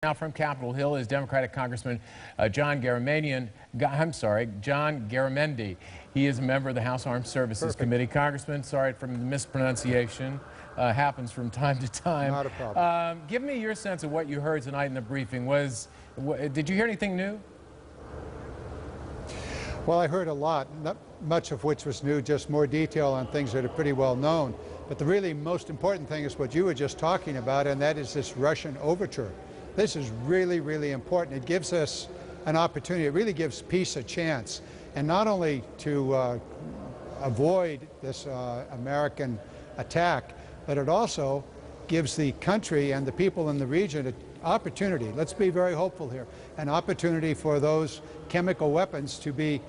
Now from Capitol Hill is Democratic Congressman John Garamendi. He is a member of the House Armed Services Committee. Congressman, sorry for the mispronunciation. Happens from time to time. Not a problem. Give me your sense of what you heard tonight in the briefing. Did you hear anything new? Well, I heard a lot, not much of which was new, just more detail on things that are pretty well known. But the really most important thing is what you were just talking about, and that is this Russian overture. This is really, really important. It gives us an opportunity. It really gives peace a chance. And not only to avoid this American attack, but it also gives the country and the people in the region an opportunity. Let's be very hopeful here. An opportunity for those chemical weapons to be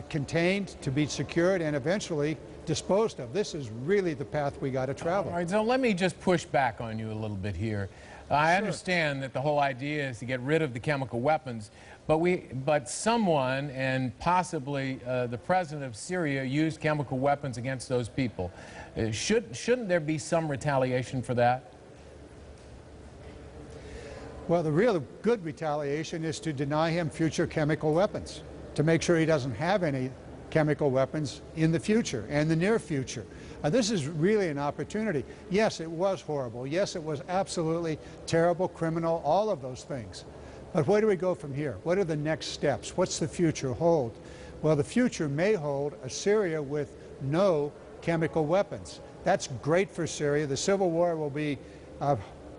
contained, to be secured, and eventually disposed of. This is really the path we got to travel. All right, so let me just push back on you a little bit here. I understand that the whole idea is to get rid of the chemical weapons, but someone, and possibly the president of Syria, used chemical weapons against those people. Shouldn't there be some retaliation for that? Well, the real good retaliation is to deny him future chemical weapons, to make sure he doesn't have any chemical weapons in the future and the near future. This is really an opportunity. Yes, it was horrible. Yes, it was absolutely terrible, criminal, all of those things. But where do we go from here? What are the next steps? What's the future hold? Well, the future may hold a Syria with no chemical weapons. That's great for Syria. The civil war will be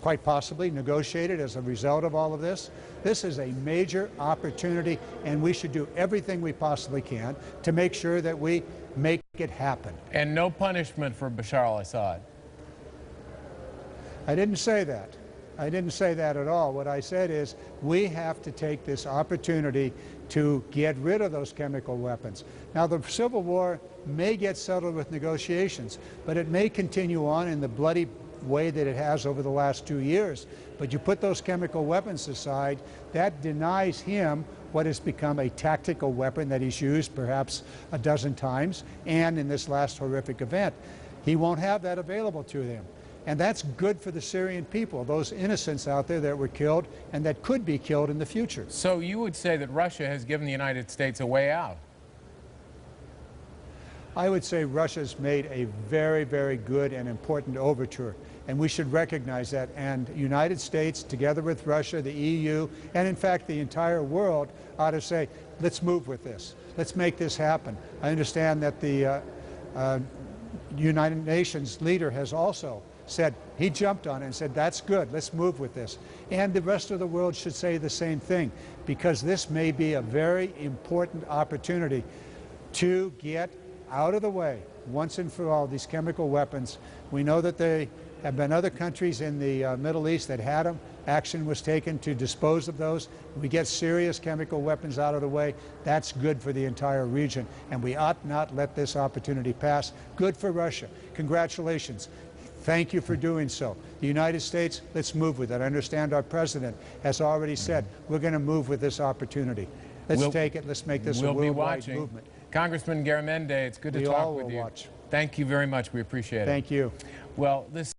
quite possibly negotiated as a result of all of this. This is a major opportunity, and we should do everything we possibly can to make sure that we make it happen. And no punishment for Bashar al-Assad. I didn't say that. I didn't say that at all. What I said is we have to take this opportunity to get rid of those chemical weapons. Now, the civil war may get settled with negotiations, but it may continue on in the bloody way that it has over the last 2 years. But you put those chemical weapons aside, that denies him what has become a tactical weapon that he's used perhaps a dozen times, and in this last horrific event. He won't have that available to him. And that's good for the Syrian people, those innocents out there that were killed and that could be killed in the future. So you would say that Russia has given the United States a way out? I would say Russia's made a very, very good and important overture, and we should recognize that. And the United States, together with Russia, the EU, and in fact the entire world, ought to say, let's move with this. Let's make this happen. I understand that the United Nations leader has also said, he jumped on it and said, that's good, let's move with this. And the rest of the world should say the same thing, because this may be a very important opportunity to get out of the way, once and for all, these chemical weapons. We know that there have been other countries in the Middle East that had them. Action was taken to dispose of those. We get serious chemical weapons out of the way. That's good for the entire region, and we ought not let this opportunity pass. Good for Russia. Congratulations. Thank you for doing so. The United States, let's move with it. I understand our president has already said we're going to move with this opportunity. Let's take it. Let's make this a worldwide movement. Congressman Garamendi, it's good to talk with you. Watch. Thank you very much. We appreciate it. Thank you. Well, this